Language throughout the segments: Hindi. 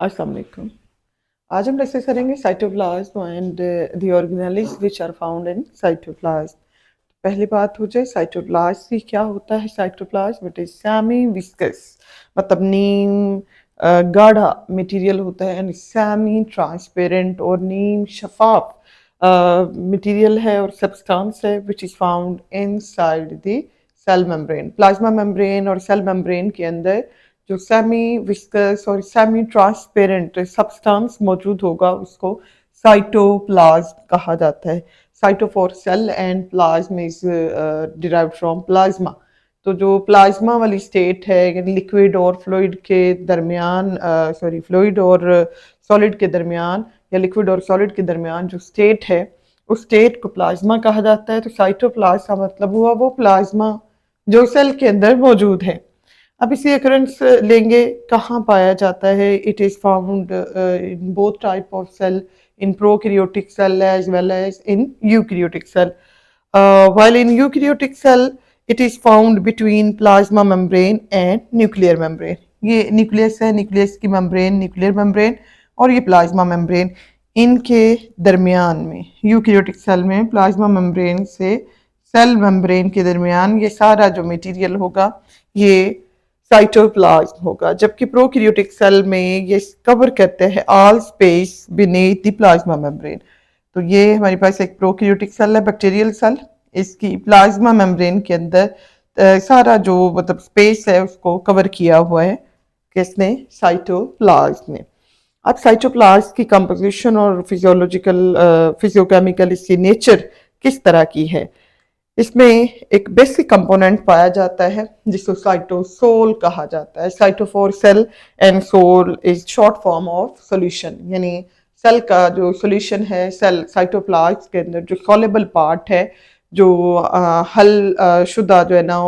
अस्सलाम वालेकुम। आज हम डिस्कस करेंगे cytoplasm and the organelles which are found in cytoplasm. पहली बात हो जाए साइटोप्लाज्म की क्या होता है। Cytoplasm it is semi viscous, मतलब नीम गाढ़ा मटेरियल होता है, एंड सेमी ट्रांसपेरेंट और नीम शफाफ मटेरियल है और सब्सटेंस है which is found inside the cell membrane. Plasma membrane और सेल मेम्ब्रेन के अंदर जो सेमी विस्कस और सेमी ट्रांसपेरेंट सब्सटेंस मौजूद होगा उसको साइटोप्लाज्म कहा जाता है। Cyto for cell and plasm is derived from plasma. तो जो प्लाज्मा वाली स्टेट है, लिक्विड और फ्लूइड के दरमियान, फ्लूइड और सॉलिड के दरमियान या लिक्विड और सॉलिड के दरमियान जो स्टेट है उस स्टेट को प्लाज्मा कहा जाता है। तो साइटोप्लाज्म का मतलब हुआ वो प्लाज्मा जो सेल के अंदर मौजूद है। अब इसी अकरेंस लेंगे कहाँ पाया जाता है। It is found in both type of cell, in prokaryotic cell as well as in eukaryotic cell. While in eukaryotic cell, it is found between plasma membrane and nuclear membrane. ये न्यूक्लियस है, न्यूक्लियस की मेम्ब्रेन न्यूक्लियर मेम्ब्रेन और ये प्लाज्मा मेम्ब्रेन, इनके दरमियान में यूकैरियोटिक सेल में प्लाज्मा मेम्ब्रेन से सेल मेम्ब्रेन के दरमियान ये सारा जो मटेरियल होगा ये साइटोप्लाज्म होगा। जबकि प्रोकैरियोटिक सेल में ये कवर करते हैं all space beneath the plasma membrane. तो ये हमारे पास एक प्रोकैरियोटिक सेल है, बैक्टीरियल सेल। इसकी प्लाज्मा मेम्ब्रेन के अंदर सारा जो मतलब स्पेस है उसको कवर किया हुआ है किसने, साइटोप्लाज्म ने। अब साइटोप्लाज्म की कंपोजिशन और फिजियोकेमिकल इसकी नेचर किस तरह की है। इसमें एक बेसिक कंपोनेंट पाया जाता है जिसको साइटोसोल कहा जाता है। Cyto for cell and sol is short form of solution, यानी सेल का जो सॉल्यूशन है, सेल साइटोप्लाज्म के अंदर जो सॉलेबल पार्ट है, जो हल शुदा जो है ना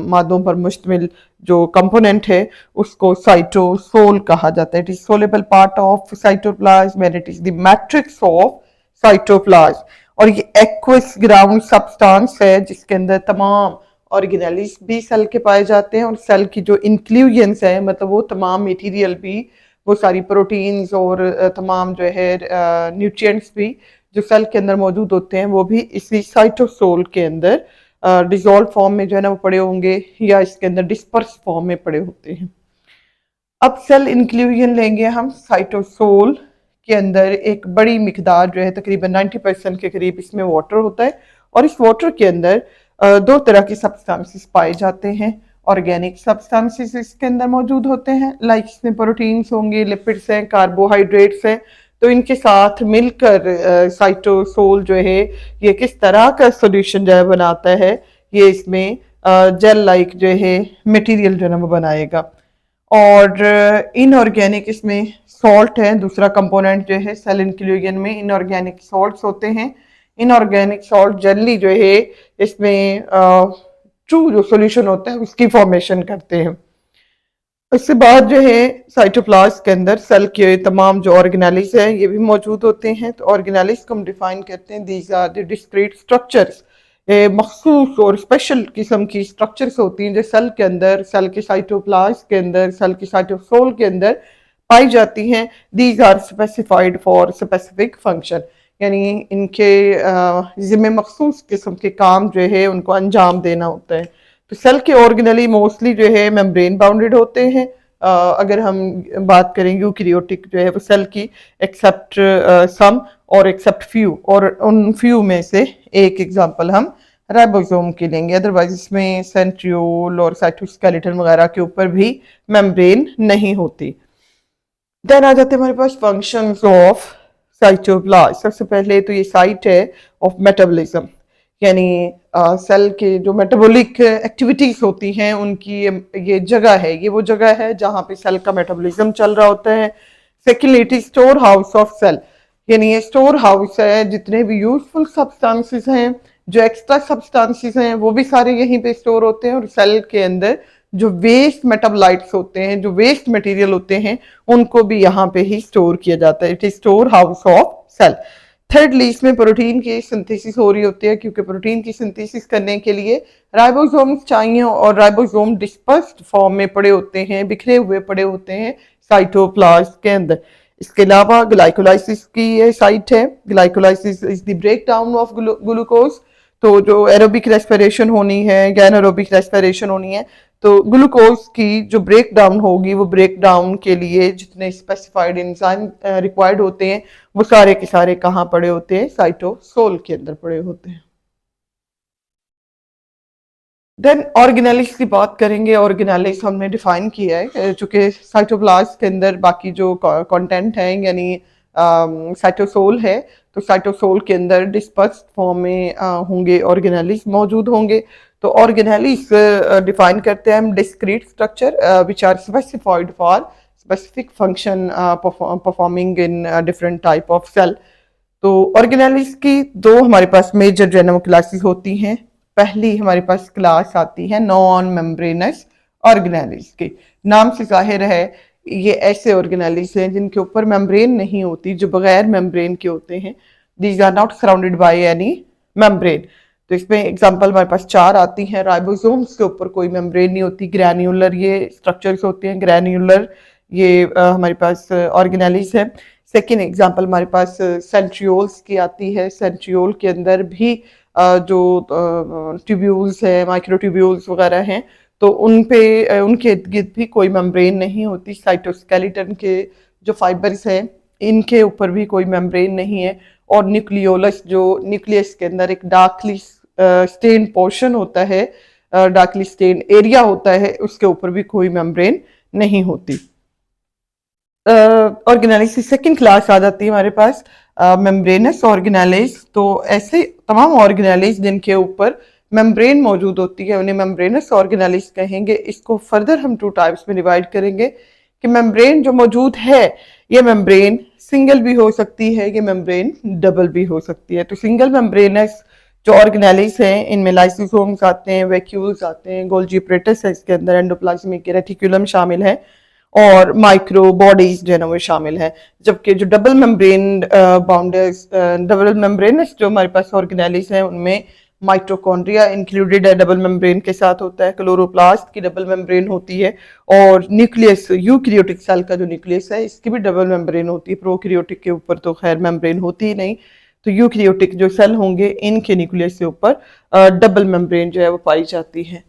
मादों पर मुश्तमिल जो कंपोनेंट है उसको साइटोसोल कहा जाता है। It is soluble part of cytoplasm and it is the matrix of cytoplasm. और ये एक्वस ग्राउंड सब्सटेंस है जिसके अंदर तमाम ऑर्गेनेलिस भी सेल के पाए जाते हैं और सेल की जो इंक्लूजन्स है, मतलब वो तमाम मटेरियल भी, वो सारी प्रोटीन्स और तमाम जो है न्यूट्रिएंट्स भी जो सेल के अंदर मौजूद होते हैं वो भी इसी साइटोसोल के अंदर डिजोल्व फॉर्म में जो है ना वो पड़े होंगे या इसके अंदर डिस्पर्स फॉर्म में पड़े होते हैं। अब सेल इंक्लूजन लेंगे हम। साइटोसोल के अंदर एक बड़ी मिकदार जो है तकरीबन 90% के करीब इसमें वाटर होता है और इस वाटर के अंदर दो तरह की सब्सटेंसेस पाए जाते हैं। ऑर्गेनिक सब्सटेंसेस इसके अंदर मौजूद होते हैं, लाइक इसमें प्रोटीन्स होंगे, लिपिड्स हैं, कार्बोहाइड्रेट्स हैं। तो इनके साथ मिलकर साइटोसोल जो है ये किस तरह का सोल्यूशन जो है बनाता है, ये इसमें जेल लाइक जो है मटेरियल जो है ना वो बनाएगा। और इनऑर्गेनिक इसमें सॉल्ट है, दूसरा कंपोनेंट जो है सेल इंक्लूजन में इनऑर्गेनिक सॉल्ट्स होते हैं। इनऑर्गेनिक सॉल्ट जनरली जो है इसमें ट्रू जो सॉल्यूशन होता है उसकी फॉर्मेशन करते हैं। उसके बाद जो है साइटोप्लाज्म के अंदर सेल के तमाम जो ऑर्गेनेलिस हैं ये भी मौजूद होते हैं। तो ऑर्गेनेलिस को हम डिफाइन करते हैं, these are the discrete structures, मखसूस और स्पेशल किस्म की स्ट्रक्चर्स होती हैं जो सेल के अंदर, सेल के साइटोप्लाज्म के अंदर, सेल के साइटोसोल के अंदर पाई जाती हैं। These are specified for specific function, यानी इनके जिम्मे मखसूस किस्म के काम जो है उनको अंजाम देना होता है। तो सेल के ऑर्गेनेली मोस्टली जो है मेम्ब्रेन बाउंडेड होते हैं। अगर हम बात करें यूकैरियोटिक जो है वो सेल की, एक्सेप्ट सम और एक्सेप्ट फ्यू, और उन फ्यू में से एक एग्जांपल हम राइबोसोम की लेंगे। अदरवाइज इसमें सेंट्रियोल और साइटोस्केलेटन वगैरह के ऊपर भी मेम्ब्रेन नहीं होती। देन आ जाते हैं हमारे पास फंक्शंस ऑफ साइटोप्लाज्म। सबसे पहले तो ये साइट है ऑफ मेटाबॉलिज्म, यानी सेल के जो मेटाबॉलिक एक्टिविटीज होती हैं उनकी ये जगह है, ये वो जगह है जहाँ पे सेल का मेटाबॉलिज्म चल रहा होता है। Secondly it is store house of cell, यानी ये स्टोर हाउस है, जितने भी यूजफुल सब्सटेंसेस हैं, जो एक्स्ट्रा सब्सटेंसेस हैं वो भी सारे यहीं पे स्टोर होते हैं। और सेल के अंदर जो वेस्ट मेटाबोलाइट्स होते हैं, जो वेस्ट मटेरियल होते हैं, उनको भी यहाँ पे ही स्टोर किया जाता है। It is store house of cell. Thirdly इसमें प्रोटीन की सिंथेसिस हो रही होती है, क्योंकि प्रोटीन की सिंथेसिस करने के लिए राइबोसोम चाहिए और राइबोसोम डिस्पर्स्ड फॉर्म में पड़े होते हैं, बिखरे हुए पड़े होते हैं साइटोप्लाज्म के अंदर। इसके अलावा ग्लाइकोलाइसिस की ये साइट है। Glycolysis is the break down of glucose. तो जो एरोबिक रेस्पिरेशन होनी है या एनारोबिक रेस्पिरेशन होनी है, तो ग्लूकोज की जो ब्रेक डाउन होगी, वो ब्रेक डाउन के लिए जितने स्पेसिफाइड एंजाइम रिक्वायर्ड होते हैं, वो सारे के सारे कहाँ पड़े होते हैं? साइटोसोल के अंदर पड़े होते हैं। देन ऑर्गेनेलिस की बात करेंगे। ऑर्गेनेलिस हमने डिफाइन किया है, चूंकि साइटोप्लाज्म के अंदर बाकी जो कंटेंट है यानी साइटोसोल है, तो साइटोसोल के अंदर डिस्पर्स्ड फॉर्म में होंगे ऑर्गेनेलिस मौजूद होंगे। तो ऑर्गेनेलिस डिफाइन करते हैं हम discrete structure which are specified for specific function performing in different type of cell. तो ऑर्गेनेलिस की दो हमारे पास मेजर जेनेमो क्लासेस होती हैं। पहली हमारे पास क्लास आती है नॉन मेम्ब्रेनस ऑर्गेनेलिस की। नाम से जाहिर है ये ऐसे ऑर्गेनेलिस हैं जिनके ऊपर मेम्ब्रेन नहीं होती, जो बगैर मेम्ब्रेन के होते हैं। These are not surrounded by any membrane. तो इसमें एग्जांपल हमारे पास चार आती हैं। राइबोसोम्स के ऊपर कोई मेम्ब्रेन नहीं होती, ग्रैन्युलर ये स्ट्रक्चर्स होते हैं, ग्रैन्युलर ये हमारे पास ऑर्गेनेलिस है। सेकेंड एग्जांपल हमारे पास सेंट्रियोल्स की आती है। सेंट्रियोल के अंदर भी जो ट्यूब्यूल्स है, माइक्रो ट्यूब्यूल्स वगैरह हैं, तो उन पे उनके इर्द गिर्द भी कोई मेम्ब्रेन नहीं होती। साइटोस्केलेटन के जो फाइबर्स हैं, इनके ऊपर भी कोई मेम्ब्रेन नहीं है। और न्यूक्लियोलस, जो न्यूक्लियस के अंदर एक डार्कली स्टेन पोर्शन होता है, डार्कली स्टेन एरिया होता है, उसके ऊपर भी कोई मेम्ब्रेन नहीं होती। ऑर्गेनेलिस की सेकेंड क्लास आ जाती है हमारे पास मेम्ब्रेनस ऑर्गेनेलिस। तो ऐसे तमाम ऑर्गेनेलिस जिनके ऊपर मेम्ब्रेन मौजूद होती है उन्हें मेम्ब्रेनस ऑर्गेनेलिस कहेंगे। इसको फर्दर हम टू टाइप्स में डिवाइड करेंगे कि मेम्ब्रेन जो मौजूद है, ये मेम्ब्रेन सिंगल भी हो सकती है, ये मेम्ब्रेन डबल भी हो सकती है। तो सिंगल मेम्ब्रेनस जो ऑर्गेनेलिस हैं, इनमें लाइसोसोम्स आते हैं, वैक्यूल्स आते हैं, गोल्जी एपरेटस है इसके अंदर, एंडोप्लाज्मिक रेटिकुलम शामिल है और माइक्रो बॉडीज जो है ना वो शामिल है। जबकि जो डबल मेम्ब्रेन बाउंडर्स, डबल मेम्ब्रेनस जो हमारे पास ऑर्गेनेलिस हैं, उनमें माइटोकॉन्ड्रिया इंक्लूडेड है, डबल मेम्ब्रेन के साथ होता है। क्लोरोप्लास्ट की डबल मेम्ब्रेन होती है और न्यूक्लियस, यूकैरियोटिक सेल का जो न्यूक्लियस है, इसकी भी डबल मेम्ब्रेन होती है। प्रोकैरियोटिक के ऊपर तो खैर मेम्ब्रेन होती ही नहीं। तो यूकैरियोटिक जो सेल होंगे, इनके न्यूक्लियस के ऊपर डबल मेम्ब्रेन जो है वो पाई जाती है।